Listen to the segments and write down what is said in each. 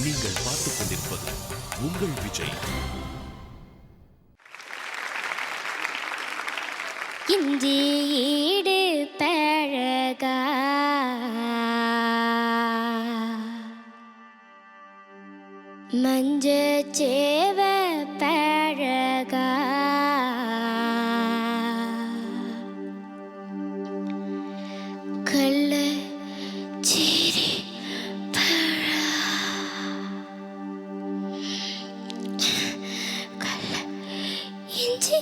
நீங்கள் பார்த்துக் கொண்டிருப்பது உங்கள் விஜய். இஞ்சி ஈடு பழகா மஞ்ச சேவ பழகா கள்ள சீரி கள்ள இஞ்சி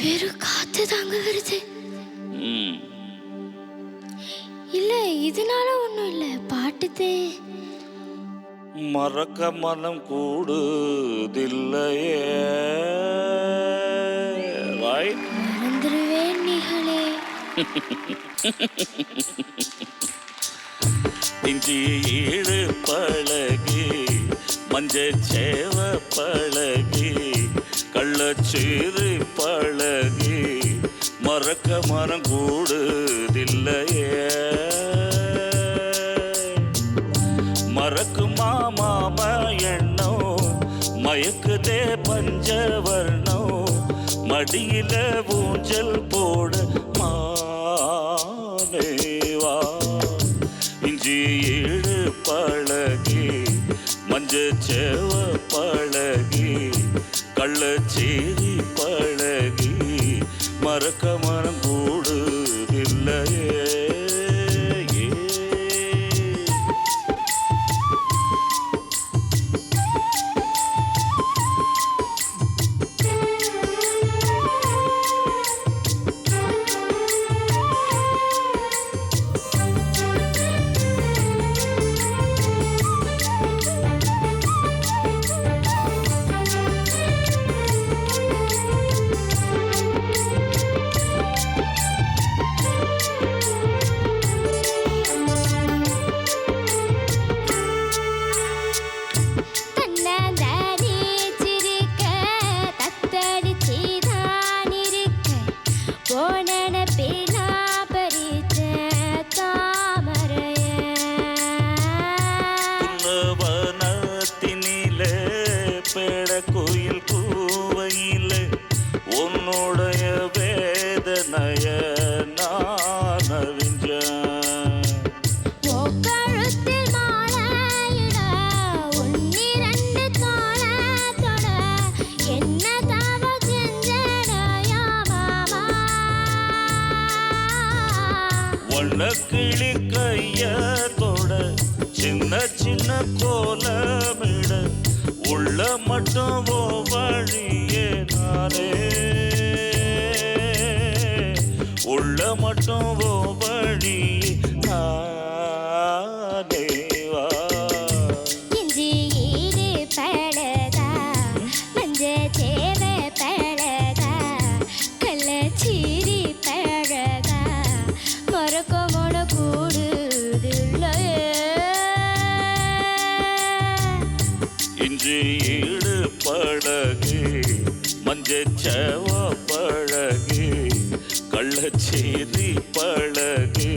வெறும் காத்து தாங்க வருது. இல்ல இதனால ஒண்ணும் இல்ல, பாட்டுதே. மறக்க மனம் கூடுதில்லையே. மறந்துடுவேன் நிகழே. இஞ்சி ஈடு பழகி மஞ்ச சேவ பழகி கள்ளச்சீறு பழகி மறக்க மனம் கூடுதில்லையே. மறக்குமா மாம எண்ணம் மயக்குதே பஞ்சவர்ணம் மடியில ஊஞ்சல் போட மானேவா. இஞ்சி ஈடு பழகி மஞ்ச சேவ பழகி கள்ளச்சேரி பழகி மறக்க மனம் கூடுதில்லையே. கோயில் கூவையில் உன்னுடைய வேதனைய நான் அறிஞ்சேன். வண்ணக்கிளி கைய தொட சின்ன சின்ன கோலமிட உள்ள மட்டும் ஓ வழியே நானே உள்ள மட்டும் ஓ வழியே நானே வா. இஞ்சி ஈடு பழகா மஞ்ச சேவ பழகா கள்ளச்சீரி பழகா மறக்க மன கூடுதில்லையே. இஞ்சி ஈடு பழகி மஞ்ச சேவ பழகி கள்ளச்சேரி பழகி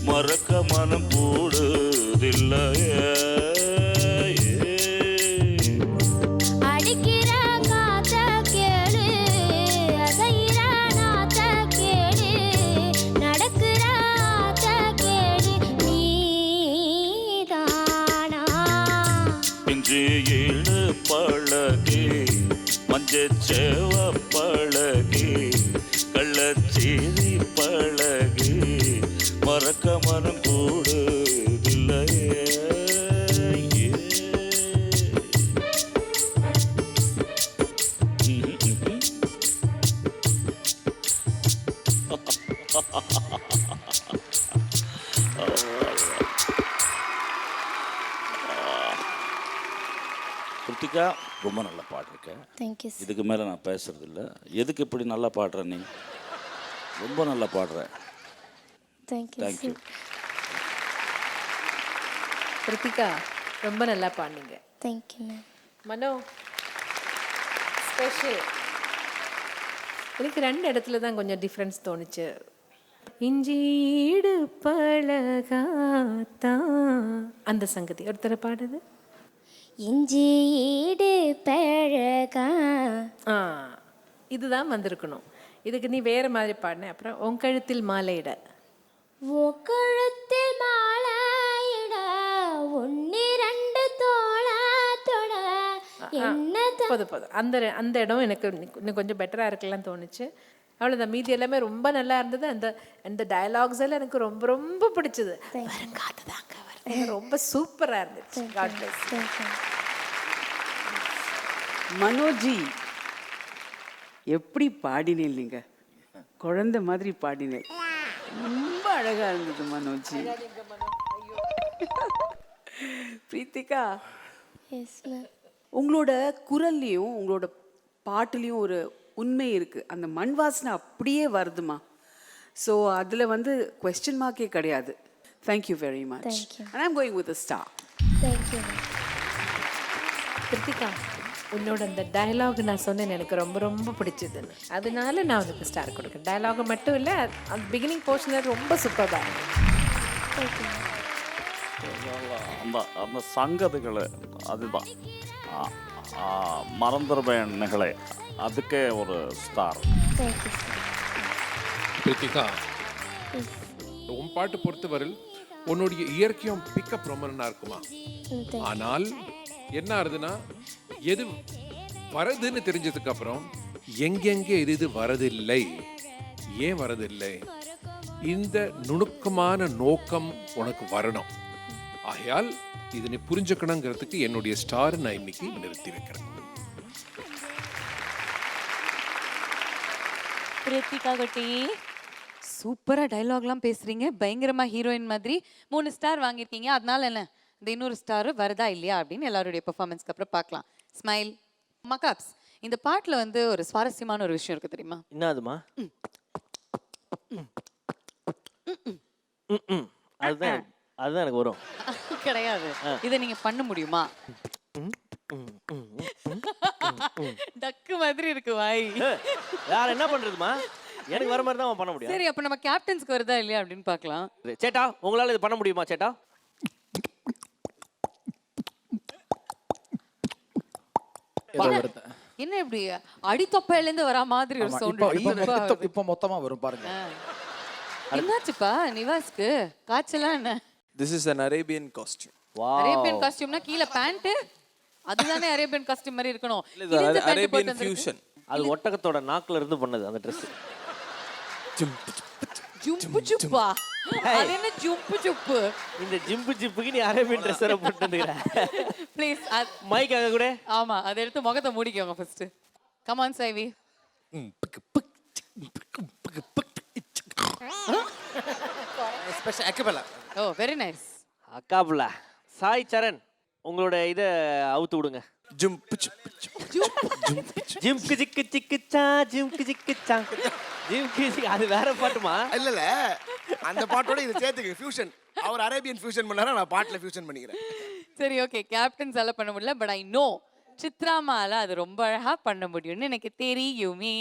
மறக்க மனம் கூடுதில்லையே. ஈடு பழகி மஞ்ச சேவ பழகி கள்ளச்சேரி பழகி மறக்க மனம் கூடுதில்லையே. கிருத்திகா, ரொம்ப நல்லா பாடுறீங்க. தேங்க்யூ. இதுக்கு மேலே நான் பேசுறது இல்லை. எதுக்கு இப்படி நல்லா பாடுற நீ? ரொம்ப நல்லா பாடுற. தேங்க்யூ. கிருத்திகா, ரொம்ப நல்லா பாடுனீங்க. Thank you ma'am. மனோ, ஸ்பெஷல் எனக்கு 2 இடத்துல தான் கொஞ்சம் டிஃப்ரென்ஸ் தோணுச்சு. இஞ்சி ஈடு பழகாத்தா அந்த சங்கதி ஒருத்தர பாடுது. இஞ்சி ஈடு பழகா. ஆ இதுதான் வந்திருக்கணும். இதுக்கு நீ வேற மாதிரி பாடின. அப்புறம் உன் கழுத்தில் மாலையிட. ஓ கழுத்தில் மாலையிட ஒன்று ரெண்டு தோளா தொட என்னதான். போதும் அந்த இடம் எனக்கு இன்னும் கொஞ்சம் பெட்டராக இருக்கலாம் தோணுச்சு. அவ்வளோதான். மீதி எல்லாமே ரொம்ப நல்லா இருந்தது. அந்த டயலாக்ஸ் எல்லாம் எனக்கு ரொம்ப ரொம்ப பிடிச்சது. வருங்காத்ததாங்க ரொம்ப சூப்பராக இருந்துச்சு. God bless you. மனோஜி எப்படி பாடினேன் நீங்க? குழந்தை மாதிரி பாடினேன். ரொம்ப அழகா இருந்தது மனோஜி. Preethika, Yes, ma'am. உங்களோட குரல்லையும் உங்களோட பாட்டுலேயும் ஒரு உண்மை இருக்கு. அந்த மண் வாசனை அப்படியே வருதுமா. ஸோ அதில் வந்து கொஸ்டின் மார்க்கே கிடையாது. Thank you very much. Thank you. And I'm going with star. Thank you, ma'am. Krithika, உன்னோட அந்த டயலாக் நான் சொன்னேன் எனக்கு ரொம்ப ரொம்ப பிடிச்சதுன்னு. அதனால நான் உனக்கு ஸ்டார் கொடுக்குறேன். டயலாக் மட்டும் இல்லை, அந்த பிகினிங் போர்ஷன் ரொம்ப சூப்பராக இருந்துச்சு. Thank you, ma'am. அந்த அந்த சங்கதிகளை அதுதான் மறந்துடுவேன் நிகழே, அதுக்கே ஒரு star. Thank you, sir. Krithika, உன் பாட்டு பொறுத்தவரையில் உன்னுடைய இயற்கையும் பிக்கப் ரொம்ப நல்லா இருக்குமா. Thank you. ஆனால் என்ன ஆகுதுன்னா, எது வரதுன்னு தெரிஞ்சதுக்கு அப்புறம் எங்கெங்கே இது வரதில்லை, ஏன் வரதில்லை, இந்த நுணுக்கமான நோக்கம் உனக்கு வரணும். ஆகையால் இது நீ புரிஞ்சுக்கணுங்கிறதுக்கு என்னுடைய ஸ்டார் நான் இன்னைக்கு நிறுத்தி வைக்கிறேன். கிருத்திகா குட்டி, சூப்பரா டயலாக்லாம் பேசுறீங்க. பயங்கரமா ஹீரோயின் மாதிரி 3 ஸ்டார் வாங்கியிருக்கீங்க. அதனால என்ன, இந்த இன்னொரு ஸ்டார் வருதா இல்லையா அப்படின்னு எல்லாருடைய பெர்ஃபார்மன்ஸ்க்கு அப்புறம் பார்க்கலாம். ஸ்மைல் மகாப்ஸ், இந்த பாட்டுல வந்து ஒரு சுவாரஸ்யமான ஒரு விஷயம் இருக்கு தெரியுமா? என்னதுமா? அதுதான் அதுதான் எனக்கு வரும். கிடையாது. இதை நீங்க பண்ண முடியுமா? டக்கு மாதிரி இருக்கு வாய். வேற என்ன பண்றதுமா? எனக்கு வர மாதிரி தான் பண்ண முடியும். சரி, அப்ப நம்ம கேப்டன்ஸ்க்கு வருதா இல்லையா அப்படின்னு பார்க்கலாம். சேட்டா, உங்களால இது பண்ண முடியுமா சேட்டா? என்ன இப்படி அடித்தொப்பையில இருந்து வர மாதிரி ஒரு சவுண்ட்? இப்போ மொத்தமா வரும் பாருங்க. என்னாச்சுப்பா நிவாஸ்க்கு? காய்ச்சலா என்ன? This is an Arabian costume. Wow. Arabian காஸ்டியூம்னா கீழ பேண்ட், அதுதானே அரேபியன் காஸ்டியூம் மாதிரி இருக்கணும். இது Arabian fusion. அது ஒட்டகத்தோட நாக்குல இருந்து பண்ணது அந்த Dress. ஜும்பு ஜுப்பா. அது என்ன ஜும்பு ஜுப்பு? இந்த ஜிம்பு ஜிப்புக்கு நீ அரேபியன் Dress போட்டுங்கற. ப்ளீஸ் மைக் அங்க கூட. ஆமா, அதை எடுத்து முகத்தை மூடிக்கோங்க first. Come on Saivi. Special acapella. Oh very nice. Acapella. Sai Charan, உங்களோட இத அவுத்து விடுங்க. Jump. ஜிம்கு ஜிக்கு ஜிக்குச்சா ஜிம்கு ஜிக்குச்சா ஜிம்கு ஜிக்கு. அது வேற பாட்டுமா? இல்ல அந்த பாட்டோட இது சேர்த்துக்கு ஃபியூஷன். அவர் அரேபியன் ஃபியூஷன் பண்ணாரா, நான் பாட்ல ஃபியூஷன் பண்ணிக்கிறேன். சரி ஓகே, கேப்டன்ஸால பண்ண முடியல, பட் ஐ நோ சித்ராமால அது ரொம்ப அழகா பண்ண முடியும்னு எனக்கு தெரியுமே.